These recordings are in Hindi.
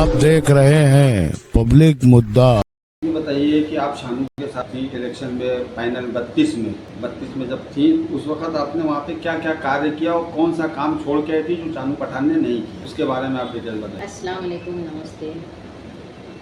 आप देख रहे हैं पब्लिक मुद्दा। ये बताइए कि आप शानू के साथ थी इलेक्शन में फाइनल 32 में जब थी उस वक्त आपने वहाँ पे क्या क्या कार्य किया और कौन सा काम छोड़ के आई थी जो शानू पठान ने नहीं की, उसके बारे में आप डिटेल बताइए। अस्सलाम वालेकुम, नमस्ते।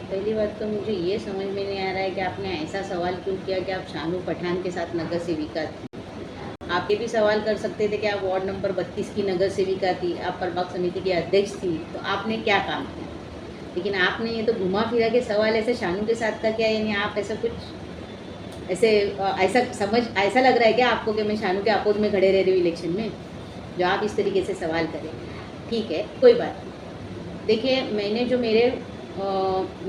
पहली बात तो मुझे ये समझ में नहीं आ रहा है कि आपने ऐसा सवाल क्यों किया कि आप शानू पठान के साथ नगर सेविका थी। आप ये भी सवाल कर सकते थे कि आप वार्ड नंबर 32 की नगर सेविका थी, आप प्रभाग समिति की अध्यक्ष थी, तो आपने क्या काम किया। लेकिन आपने ये तो घुमा फिरा के सवाल ऐसे शानू के साथ का किया, यानी आप ऐसा कुछ ऐसा लग रहा है क्या आपको कि मैं शानू के अपोज में खड़े रह रही हूँ इलेक्शन में, जो आप इस तरीके से सवाल करें। ठीक है, कोई बात नहीं। देखिए, मैंने जो मेरे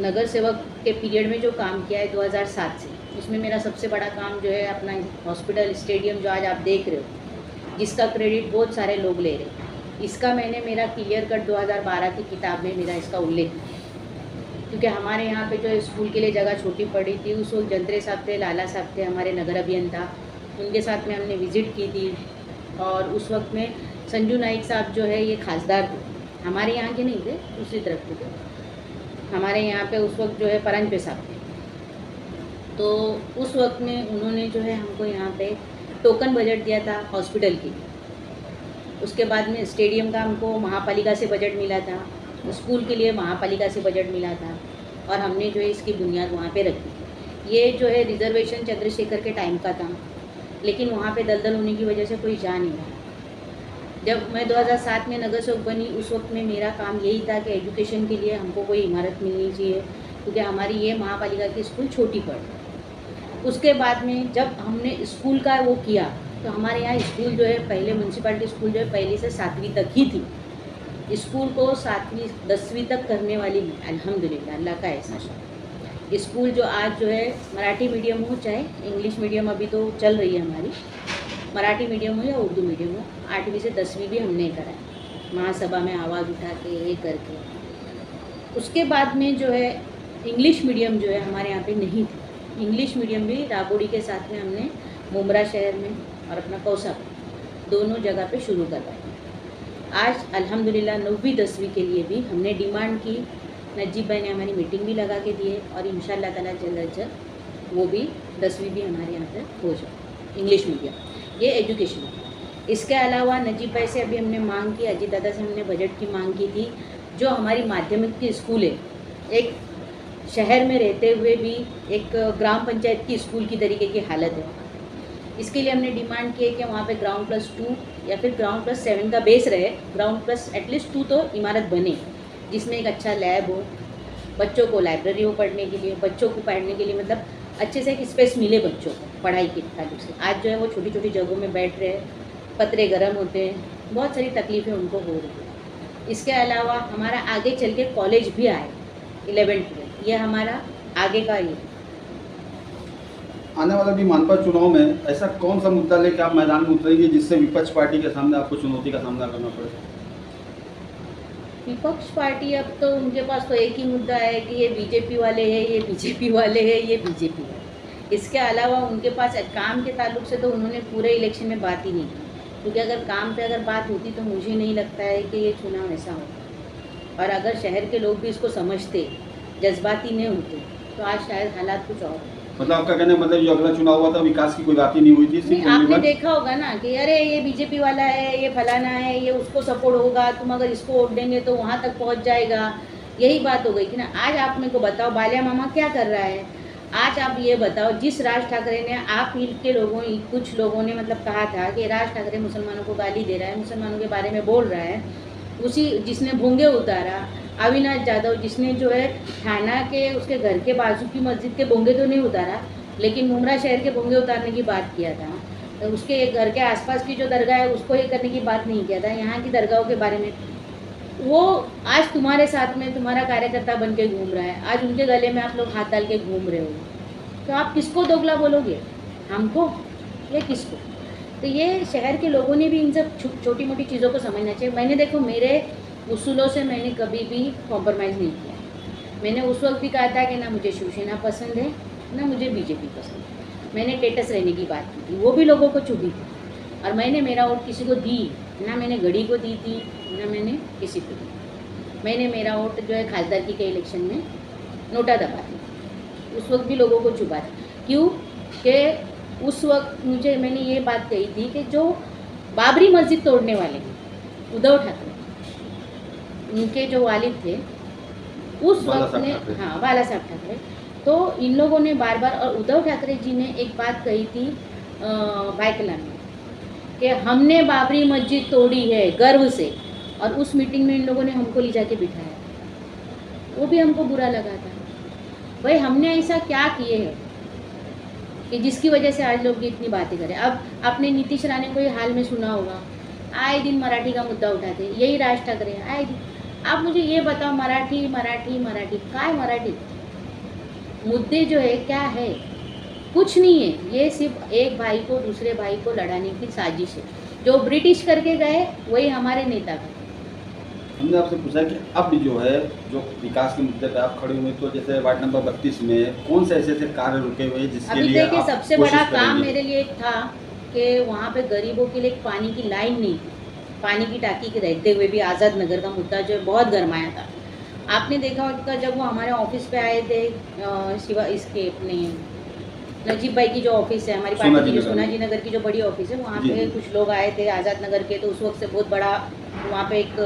नगर सेवक के पीरियड में जो काम किया है 2007 से, उसमें मेरा सबसे बड़ा काम जो है अपना हॉस्पिटल स्टेडियम जो आज आप देख रहे हो, जिसका क्रेडिट बहुत सारे लोग ले रहे हैं, इसका मैंने मेरा क्लियर कट 2012 की किताब में मेरा इसका उल्लेख किया। क्योंकि हमारे यहाँ पे जो स्कूल के लिए जगह छोटी पड़ी थी, उस वक्त जंत्रे साहब थे, लाला साहब थे, हमारे नगर अभियंता, उनके साथ में हमने विज़िट की थी। और उस वक्त में संजू नाइक साहब जो है ये खासदार थे, हमारे यहाँ के नहीं थे, दूसरी तरफ के थे। हमारे यहाँ पे उस वक्त जो है परंजपे साहब थे, तो उस वक्त में उन्होंने जो है हमको यहाँ पे टोकन बजट दिया था हॉस्पिटल के लिए। उसके बाद में स्टेडियम का हमको महापालिका से बजट मिला था, स्कूल के लिए महापालिका से बजट मिला था, और हमने जो है इसकी बुनियाद वहाँ पे रखी। ये जो है रिजर्वेशन चंद्रशेखर के टाइम का था, लेकिन वहाँ पे दलदल होने की वजह से कोई जा नहीं रहा। जब मैं 2007 में नगर सेवक बनी, उस वक्त में मेरा काम यही था कि एजुकेशन के लिए हमको कोई इमारत मिलनी चाहिए, क्योंकि हमारी ये महापालिका की स्कूल छोटी पड़। उसके बाद में जब हमने स्कूल का वो किया, तो हमारे यहाँ स्कूल जो है पहले म्यूनसिपालिटी स्कूल जो है 1 से 7वीं तक ही थी। स्कूल को 7वीं 10वीं तक करने वाली अल्हम्दुलिल्लाह अल्लाह का एहसान है। स्कूल जो आज जो है मराठी मीडियम हो चाहे इंग्लिश मीडियम, अभी तो चल रही है हमारी, मराठी मीडियम हो या उर्दू मीडियम हो, 8वीं से 10वीं भी हमने कराया, महासभा में आवाज़ उठा के ये करके। उसके बाद में जो है इंग्लिश मीडियम जो है हमारे यहाँ पे नहीं थी। इंग्लिश मीडियम भी राबोड़ी के साथ में हमने मुमरा शहर में और अपना कौसा दोनों जगह पे शुरू करवाया। आज अल्हम्दुलिल्लाह 9वीं 10वीं के लिए भी हमने डिमांड की, नजीब भाई ने हमारी मीटिंग भी लगा के दी है, और इंशाअल्लाह ताला जल्द वो भी 10वीं भी हमारे यहाँ पर हो जाए इंग्लिश मीडियम। ये एजुकेशन। इसके अलावा नजीब भाई से अभी हमने मांग की, अजीत दादा से हमने बजट की मांग की थी। जो हमारी माध्यमिक की स्कूल है, एक शहर में रहते हुए भी एक ग्राम पंचायत की स्कूल की तरीके की हालत है, इसके लिए हमने डिमांड की है कि वहाँ पे ग्राउंड+2 या फिर ग्राउंड+7 का बेस रहे, ग्राउंड+ एटलीस्ट 2 तो इमारत बने, जिसमें एक अच्छा लैब हो, बच्चों को लाइब्रेरी हो पढ़ने के लिए, बच्चों को पढ़ने के लिए मतलब अच्छे से एक स्पेस मिले बच्चों को पढ़ाई के ताल्लुक से। आज जो है वो छोटी छोटी जगहों में बैठ रहे हैं, पतरे गर्म होते हैं, बहुत सारी तकलीफ़ें उनको हो रही है। इसके अलावा हमारा आगे चल के कॉलेज भी आए 11th में, ये हमारा आगे का ही। आने वाला भी मानपा चुनाव में ऐसा कौन सा मुद्दा लेकर आप मैदान में उतरेंगे जिससे विपक्ष पार्टी के सामने आपको चुनौती का सामना करना पड़े। विपक्ष पार्टी अब तो उनके पास तो एक ही मुद्दा है कि ये बीजेपी वाले हैं, ये बीजेपी वाले हैं, ये बीजेपी है। इसके अलावा उनके पास काम के ताल्लुक से तो उन्होंने पूरे इलेक्शन में बात ही नहीं की, क्योंकि अगर काम पे अगर बात होती तो मुझे नहीं लगता है कि ये चुनाव ऐसा होता। और अगर शहर के लोग भी इसको समझते, जज्बाती नहीं होते, तो आज शायद हालात कुछ और। मतलब आपका कहने मतलब जो अगला चुनाव हुआ था विकास की कोई बात ही नहीं हुई थी। नहीं, आपने देखा होगा ना कि अरे ये बीजेपी वाला है, ये फलाना है, ये उसको सपोर्ट होगा, तुम अगर इसको वोट देंगे तो वहाँ तक पहुँच जाएगा, यही बात हो गई थी ना। आज आप मेरे को बताओ बालिया मामा क्या कर रहा है। आज आप ये बताओ, जिस राज ठाकरे ने आप के लोगों कुछ लोगों ने मतलब कहा था कि राज ठाकरे मुसलमानों को गाली दे रहा है, मुसलमानों के बारे में बोल रहा है, उसी जिसने भोंगे उतारा अविनाश जाधव, जिसने जो है थाना के उसके घर के बाजू की मस्जिद के भोंगे तो नहीं उतारा, लेकिन मुमरा शहर के भोंगे उतारने की बात किया था। तो उसके घर के आसपास की जो दरगाह है उसको ये करने की बात नहीं किया था। यहाँ की दरगाहों के बारे में वो आज तुम्हारे साथ में तुम्हारा कार्यकर्ता बन के घूम रहा है, आज उनके गले में आप लोग हाथ डाल के घूम रहे हो, तो आप किसको दोगला बोलोगे, हमको या किसको। तो ये शहर के लोगों ने भी इन सब छोटी मोटी चीज़ों को समझना चाहिए। मैंने देखो मेरे उसूलों से मैंने कभी भी कॉम्प्रोमाइज़ नहीं किया। मैंने उस वक्त भी कहा था कि ना मुझे शिवसेना पसंद है ना मुझे बीजेपी पसंद है। मैंने टेटस रहने की बात की थी, वो भी लोगों को चुभी थी, और मैंने मेरा वोट किसी को दी ना, मैंने गढ़ी को दी थी ना मैंने किसी को दी। मैंने मेरा वोट जो है खासदारकी के इलेक्शन में नोटा दबा दी। उस वक्त भी लोगों को चुभा था। क्यों कि उस वक्त मैंने ये बात कही थी कि जो बाबरी मस्जिद तोड़ने वाले हैं उद्धव ठाकरे, उनके जो वालिद थे उस वक्त ने, हाँ बाला साहब ठाकरे, तो इन लोगों ने बार बार, और उद्धव ठाकरे जी ने एक बात कही थी बायकला में कि हमने बाबरी मस्जिद तोड़ी है गर्व से, और उस मीटिंग में इन लोगों ने हमको ले जाके बिठाया, वो भी हमको बुरा लगा था। भाई हमने ऐसा क्या किए हैं कि जिसकी वजह से आज लोग इतनी बातें करें। अब आपने नीतीश राणे को ये हाल में सुना होगा, आए दिन मराठी का मुद्दा उठाते, यही राज ठाकरे आए दिन। आप मुझे ये बताओ, मराठी मराठी मराठी काय मराठी मुद्दे जो है क्या है? कुछ नहीं है, ये सिर्फ एक भाई को दूसरे भाई को लड़ाने की साजिश है। जो ब्रिटिश करके गए वही हमारे नेता गए। हमने आपसे पूछा कि अब जो है जो विकास के मुद्दे पे आप खड़े हुए, तो जैसे वार्ड नंबर 32 में कौन से ऐसे कार्य रुके हुए हैं जिसके लिए देखिए, आप सबसे बड़ा काम मेरे लिए था कि वहाँ पे गरीबों के लिए पानी की लाइन नहीं थी। पानी की टाकी के रहते हुए भी आज़ाद नगर का मुद्दा जो है बहुत गरमाया था। आपने देखा होगा जब वो हमारे ऑफिस पे आए थे, शिवा इसके अपने नजीब भाई की जो ऑफिस है हमारी पार्टी की, जो सोनाजी नगर की जो बड़ी ऑफिस है, वहाँ पे कुछ लोग आए थे आज़ाद नगर के, तो उस वक्त से बहुत बड़ा वहाँ पे एक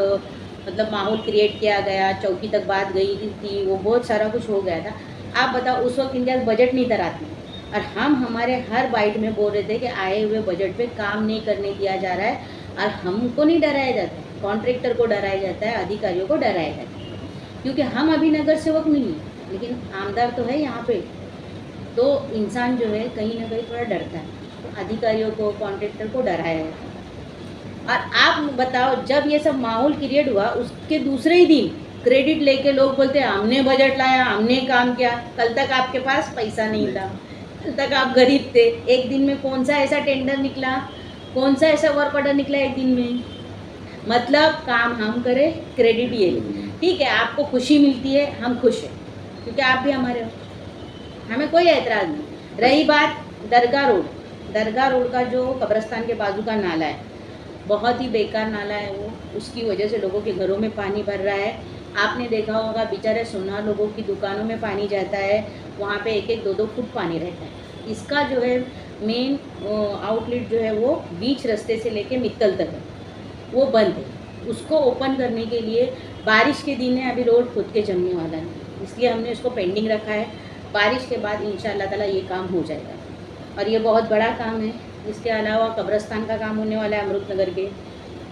मतलब माहौल क्रिएट किया गया, चौकी तक बात गई थी, वो बहुत सारा कुछ हो गया था। आप बताओ, उस वक्त इनके पास बजट नहीं था रात में, और हम हमारे हर बाइट में बोल रहे थे कि आए हुए बजट पे काम नहीं करने दिया जा रहा है, और हमको नहीं डराया जाता है, कॉन्ट्रैक्टर को डराया जाता है, अधिकारियों को डराया जाता है, क्योंकि हम अभी नगर सेवक नहीं हैं, लेकिन आमदार तो है यहाँ पे। तो इंसान जो है कहीं ना कहीं थोड़ा डरता है, तो अधिकारियों को, कॉन्ट्रैक्टर को डराया जाता है। और आप बताओ, जब ये सब माहौल क्रिएट हुआ, उसके दूसरे ही दिन क्रेडिट लेके लोग बोलते हैं हमने बजट लाया, हमने काम किया। कल तक आपके पास पैसा नहीं था, कल तक आप गरीब थे। एक दिन में कौन सा ऐसा टेंडर निकला, कौन सा ऐसा वर्क ऑर्डर निकला एक दिन में? मतलब काम हम करें, क्रेडिट ये ले। ठीक है, आपको खुशी मिलती है, हम खुश हैं क्योंकि आप भी हमारे हो, हमें कोई एतराज़ नहीं। रही बात दरगाह रोड का जो कब्रिस्तान के बाजू का नाला है, बहुत ही बेकार नाला है वो, उसकी वजह से लोगों के घरों में पानी भर रहा है। आपने देखा होगा बेचारे सोना लोगों की दुकानों में पानी जाता है, वहाँ पे 1-1, 2-2 फुट पानी रहता है। इसका जो है मेन आउटलेट जो है वो बीच रास्ते से लेके मित्तल तक है, वो बंद है। उसको ओपन करने के लिए बारिश के दिन है, अभी रोड खुद के जमने वाला है, इसलिए हमने उसको पेंडिंग रखा है। बारिश के बाद इंशाअल्लाह ताला ये काम हो जाएगा, और ये बहुत बड़ा काम है। इसके अलावा कब्रिस्तान का काम होने वाला है अमृत नगर के।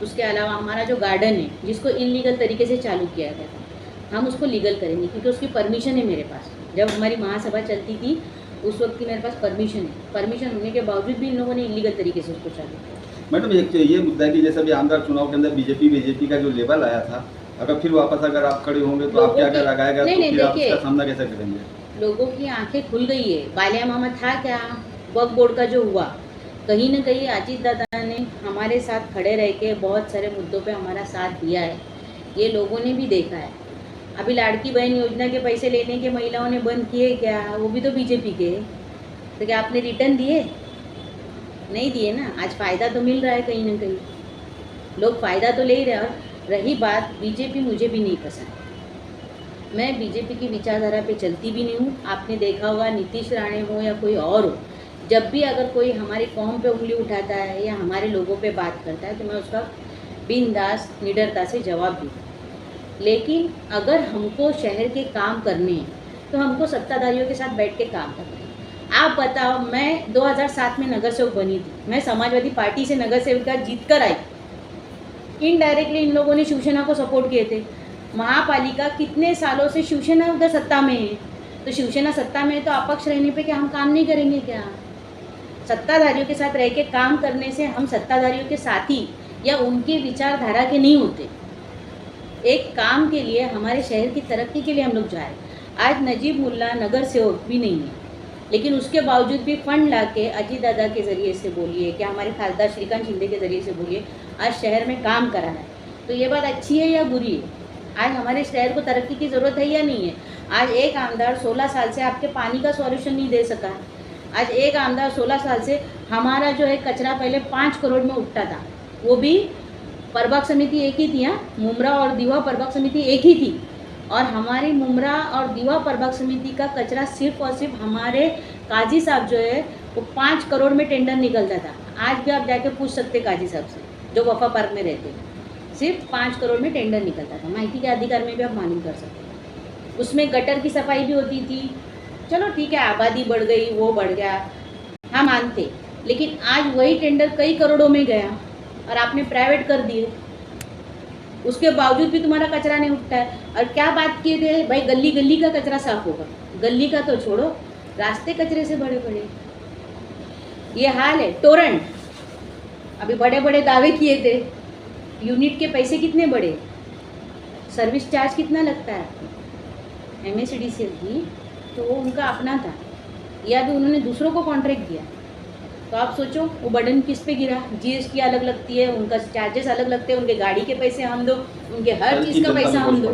उसके अलावा हमारा जो गार्डन है, जिसको इलीगल तरीके से चालू किया गया था, हम उसको लीगल करेंगे क्योंकि उसकी परमिशन है मेरे पास। जब हमारी महासभा चलती थी उस वक्त की मेरे पास परमिशन है, परमिशन होने के बावजूद भी इन लोगों ने इलीगल तरीके से उसको चालू किया। मैडम, एक ये मुद्दा है कि जैसे अभी आमदार चुनाव के अंदर बीजेपी का जो लेवल आया था, अगर फिर वापस अगर आप खड़े होंगे तो आप क्या लगाएगा, तो फिर आप इसका सामना कैसे करेंगे? लोगों की आंखें खुल गई है। बालिया मामा था क्या, वक्फ बोर्ड का जो हुआ, कहीं ना कहीं अजीत दादा ने हमारे साथ खड़े रह के बहुत सारे मुद्दों पे हमारा साथ दिया है, ये लोगों ने भी देखा है। अभी लाड़की बहन योजना के पैसे लेने के महिलाओं ने बंद किए क्या? वो भी तो बीजेपी के। तो क्या आपने रिटर्न दिए? नहीं दिए ना। आज फ़ायदा तो मिल रहा है, कहीं ना कहीं लोग फ़ायदा तो ले ही रहे हैं। और रही बात बीजेपी, मुझे भी नहीं पसंद, मैं बीजेपी की विचारधारा पे चलती भी नहीं हूँ। आपने देखा होगा नीतीश राणे हो या कोई और हो, जब भी अगर कोई हमारी कौम पे उंगली उठाता है या हमारे लोगों पे बात करता है तो मैं उसका बिंदास निडरता से जवाब दूँ। लेकिन अगर हमको शहर के काम करने हैं तो हमको सत्ताधारियों के साथ बैठ के काम करना है। आप बताओ, मैं 2007 में नगर सेवक बनी थी, मैं समाजवादी पार्टी से नगर सेविका जीत कर आई। इनडायरेक्टली इन लोगों ने शिवसेना को सपोर्ट किए थे। महापालिका कितने सालों से शिवसेना उधर सत्ता में है, तो शिवसेना सत्ता में है तो अपक्ष रहने पे क्या हम काम नहीं करेंगे क्या? सत्ताधारियों के साथ रह के काम करने से हम सत्ताधारियों के साथी या उनके विचारधारा के नहीं होते। एक काम के लिए, हमारे शहर की तरक्की के लिए हम लोग जा रहे हैं। आज नजीब मुल्ला नगर सेवक भी नहीं है, लेकिन उसके बावजूद भी फंड ला के अजीत दादा के ज़रिए से बोलिए, क्या हमारे खासदार श्रीकांत शिंदे के ज़रिए से बोलिए, आज शहर में काम करा है। तो ये बात अच्छी है या बुरी है? आज हमारे शहर को तरक्की की ज़रूरत है या नहीं है? आज एक आमदार 16 साल से आपके पानी का सॉल्यूशन नहीं दे सका। आज एक आमदार 16 साल से हमारा जो है कचरा पहले 5 करोड़ में उठता था, वो भी परबाग समिति एक ही थी, हाँ, मुमरा और दीवा परबाग समिति एक ही थी। और हमारी मुमरा और दीवा परबाग समिति का कचरा सिर्फ और सिर्फ हमारे काजी साहब जो है वो 5 करोड़ में टेंडर निकलता था। आज भी आप जाके पूछ सकते काजी साहब से, जो वफा पार्क में रहते हैं। सिर्फ 5 करोड़ में टेंडर निकलता था। माहिती के अधिकार में भी आप मालूम कर सकते हैं। उसमें गटर की सफाई भी होती थी। चलो ठीक है, आबादी बढ़ गई, वो बढ़ गया, हम मानते, लेकिन आज वही टेंडर कई करोड़ों में गया और आपने प्राइवेट कर दिए। उसके बावजूद भी तुम्हारा कचरा नहीं उठता है। और क्या बात किए थे भाई, गली गली का कचरा साफ होगा। गली का तो छोड़ो, रास्ते कचरे से बड़े बड़े ये हाल है। टोरेंट अभी बड़े बड़े दावे किए थे, यूनिट के पैसे कितने बड़े, सर्विस चार्ज कितना लगता है आपको। MSDC थी तो वो उनका अपना था, या भी उन्होंने दूसरों को कॉन्ट्रैक्ट दिया। तो आप सोचो वो बर्डन किस पे गिरा। GST अलग लगती है, उनका चार्जेस अलग लगते हैं, उनके गाड़ी के पैसे हम दो, उनके हर चीज़ का पैसा हम दो।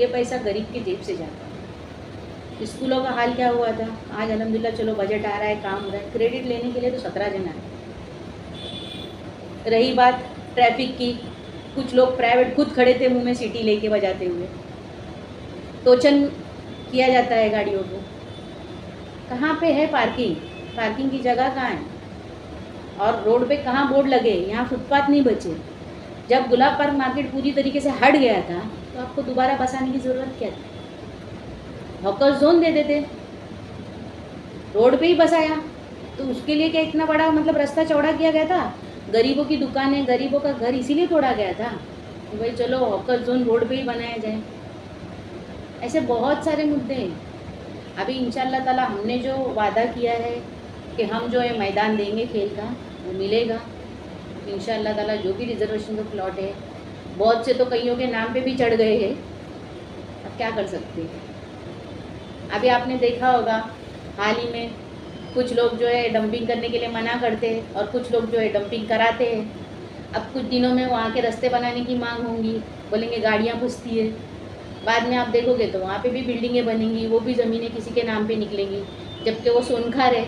ये पैसा गरीब की जेब से जाता है। स्कूलों का हाल क्या हुआ था। आज अल्हम्दुलिल्लाह चलो बजट आ रहा है, काम हो रहा है। क्रेडिट लेने के लिए तो 17 जन आए। रही बात ट्रैफिक की, कुछ लोग प्राइवेट खुद खड़े थे मुंह में सीटी लेके बजाते हुए। टोचन किया जाता है गाड़ियों को। कहाँ पे है पार्किंग, पार्किंग की जगह कहाँ है, और रोड पे कहाँ बोर्ड लगे। यहाँ फुटपाथ नहीं बचे। जब गुलाब पार्क मार्केट पूरी तरीके से हट गया था तो आपको दोबारा बसाने की ज़रूरत क्या थी। हॉकर्स जोन दे देते, रोड पे ही बसाया। तो उसके लिए क्या इतना बड़ा मतलब रास्ता चौड़ा किया गया था। गरीबों की दुकानें, गरीबों का घर इसीलिए तोड़ा गया था कि भाई चलो हॉकर जोन रोड पे ही बनाया जाए। ऐसे बहुत सारे मुद्दे हैं। अभी इंशाल्लाह ताला हमने जो वादा किया है कि हम जो है मैदान देंगे खेल का, वो मिलेगा इंशाल्लाह ताला। जो भी रिजर्वेशन का प्लॉट है, बहुत से तो कईयों के नाम पे भी चढ़ गए हैं। अब क्या कर सकते हैं। अभी आपने देखा होगा हाल ही में कुछ लोग जो है डंपिंग करने के लिए मना करते हैं और कुछ लोग जो है डंपिंग कराते हैं। अब कुछ दिनों में वहाँ के रास्ते बनाने की मांग होंगी, बोलेंगे गाड़ियाँ घुसती है। बाद में आप देखोगे तो वहाँ पे भी बिल्डिंगें बनेंगी, वो भी ज़मीनें किसी के नाम पे निकलेंगी, जबकि वो सोनखार है।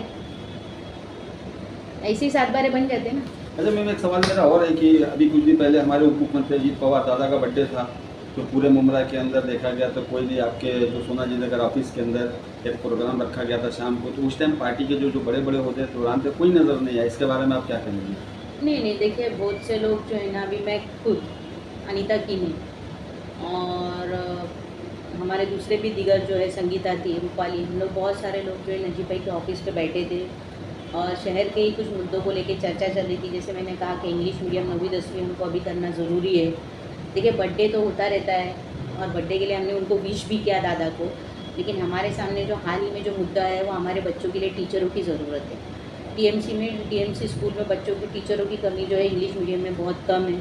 ऐसे ही 7 बारे बन जाते हैं ना। अच्छा मैम, एक सवाल मेरा और है कि अभी कुछ दिन पहले हमारे उप मुख्यमंत्री अजीत पवार दादा का बर्थडे था, तो पूरे मुमरा के अंदर देखा गया तो कोई भी आपके जो सोनाजी नगर ऑफिस के अंदर एक प्रोग्राम रखा गया था शाम को। तो उस टाइम पार्टी के जो बड़े बड़े होते प्रोग्राम थे कोई नज़र नहीं आया। इसके बारे में आप क्या कहेंगे। नहीं, देखिए बहुत से लोग जो है ना, अभी मैं खुद अनीता की नहीं और हमारे दूसरे भी दिगर जो है संगीता थी, रूपाली, हम लोग बहुत सारे लोग जो है नजीब भाई के ऑफिस पे बैठे थे और शहर के ही कुछ मुद्दों को लेके चर्चा चल रही थी। जैसे मैंने कहा कि इंग्लिश मीडियम 9वीं 10वीं हमको अभी करना ज़रूरी है। देखिए बर्थडे तो होता रहता है और बर्थडे के लिए हमने उनको विश भी किया दादा को, लेकिन हमारे सामने जो हाल ही में जो मुद्दा है वो हमारे बच्चों के लिए टीचरों की ज़रूरत है। TMC स्कूल में बच्चों की टीचरों की कमी जो है इंग्लिश मीडियम में बहुत कम है,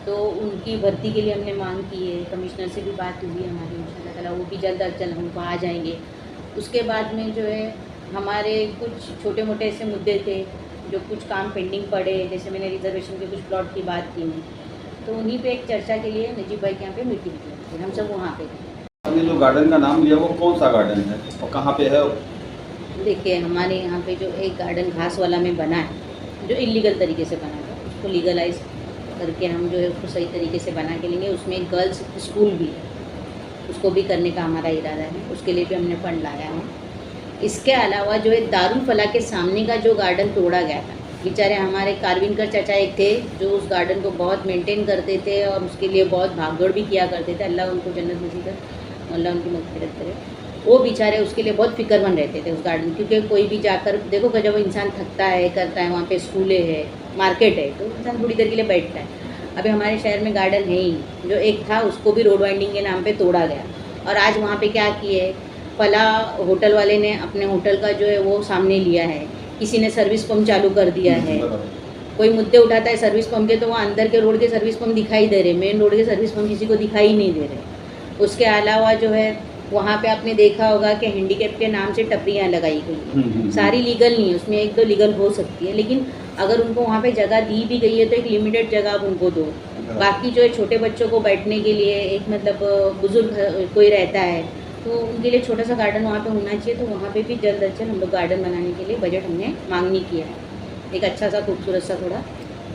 तो उनकी भर्ती के लिए हमने मांग की है। कमिश्नर से भी बात हुई है हमारी, इंशाल्लाह ताला वो भी जल्द अज जल्द हमको आ जाएंगे। उसके बाद में जो है हमारे कुछ छोटे मोटे ऐसे मुद्दे थे जो कुछ काम पेंडिंग पड़े, जैसे मैंने रिजर्वेशन के कुछ प्लॉट की बात की है, तो उन्हीं पे एक चर्चा के लिए नजीब भाई के यहाँ पे मीटिंग की, हम सब वहाँ पे थे। आपने जो गार्डन का नाम लिया वो कौन सा गार्डन है और कहाँ पे है। देखिए हमारे यहाँ पे जो एक गार्डन घास वाला में बना है, जो इलीगल तरीके से बना था, उसको लीगलाइज करके हम जो है उसको सही तरीके से बना के लेंगे। उसमें एक गर्ल्स स्कूल भी है, उसको भी करने का हमारा इरादा है, उसके लिए भी हमने फंड लाया है। इसके अलावा जो है दारुल फला के सामने का जो गार्डन तोड़ा गया था, बेचारे हमारे कारविनकर चाचा एक थे जो उस गार्डन को बहुत मेंटेन करते थे और उसके लिए बहुत भागदौड़ भी किया करते थे। अल्लाह उनको जन्नत नसीब करे, अल्लाह उनकी मग़फ़िरत करे। वो बेचारे उसके लिए बहुत फिक्रमंद रहते थे उस गार्डन, क्योंकि कोई भी जाकर देखो कि जब इंसान थकता है करता है, वहाँ पे स्कूलें है, मार्केट है, तो इंसान थोड़ी देर के लिए बैठता है। अभी हमारे शहर में गार्डन है ही, जो एक था उसको भी रोड वाइंडिंग के नाम पे तोड़ा गया। और आज वहाँ पे क्या किए, फला होटल वाले ने अपने होटल का जो है वो सामने लिया है, किसी ने सर्विस पंप चालू कर दिया है। कोई मुद्दे उठाता है सर्विस पंप के, तो वहाँ अंदर के रोड के सर्विस पंप दिखाई दे रहे, मेन रोड के सर्विस पंप किसी को दिखाई नहीं दे रहे। उसके अलावा जो है वहाँ पे आपने देखा होगा कि हैंडीकैप के नाम से टपरियाँ लगाई गई हैं, सारी लीगल नहीं है, उसमें 1-2 लीगल हो सकती है, लेकिन अगर उनको वहाँ पे जगह दी भी गई है तो एक लिमिटेड जगह आप उनको दो। बाकी जो है छोटे बच्चों को बैठने के लिए एक मतलब बुजुर्ग कोई रहता है तो उनके लिए छोटा सा गार्डन वहाँ पे होना चाहिए। तो वहाँ पे भी जल्द अज जल्द हम लोग गार्डन बनाने के लिए बजट हमने मांगनी किया है, एक अच्छा सा खूबसूरत सा थोड़ा